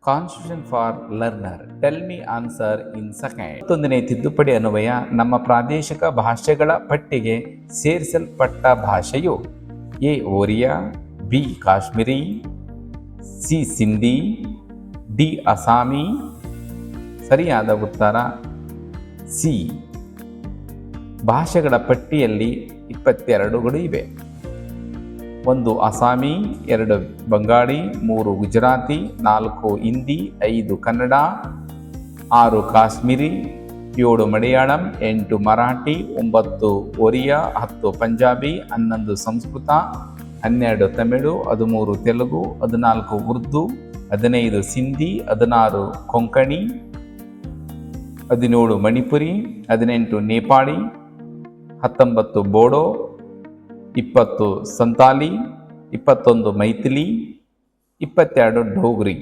Constitution for learner tell me answer in second. 11ನೇ ತಿದ್ದುಪಡಿ ಅನ್ವಯ ನಮ್ಮ ಪ್ರಾದೇಶಿಕ ಭಾಷೆಗಳ ಪಟ್ಟಿಗೆ ಸೇರಿಸಲ್ಪಟ್ಟ ಭಾಷೆಯು A Oriya, B Kashmiri, C Sindhi, D Assamese. ಸರಿಯಾದ ಉತ್ತರ ಸಿ. ಭಾಷೆಗಳ ಪಟ್ಟಿಯಲ್ಲಿ 22ಗಳು ಇವೆ. 1 ಅಸ್ಸಾಮಿ, 2 ಬಂಗಾಳಿ, 3 ಗುಜರಾತಿ, 4 ಹಿಂದಿ, 5 ಕನ್ನಡ, 6 ಕಾಶ್ಮೀರಿ, 7 ಮಲಯಾಳಂ, 8 ಮರಾಠಿ, 9 ಒರಿಯಾ, 10 ಪಂಜಾಬಿ, 11 ಸಂಸ್ಕೃತ, 12 ತಮಿಳು, 13 ತೆಲುಗು, 14 ಉರ್ದು, 15 ಸಿಂಧಿ, 16 ಕೊಂಕಣಿ, 17 ಮಣಿಪುರಿ, 18 ನೇಪಾಳಿ, 19 ಬೋಡೋ, 20 ಸಂತಾಲಿ, 21 ಮೈಥಿಲಿ, 22 ಡೋಗ್ರಿ.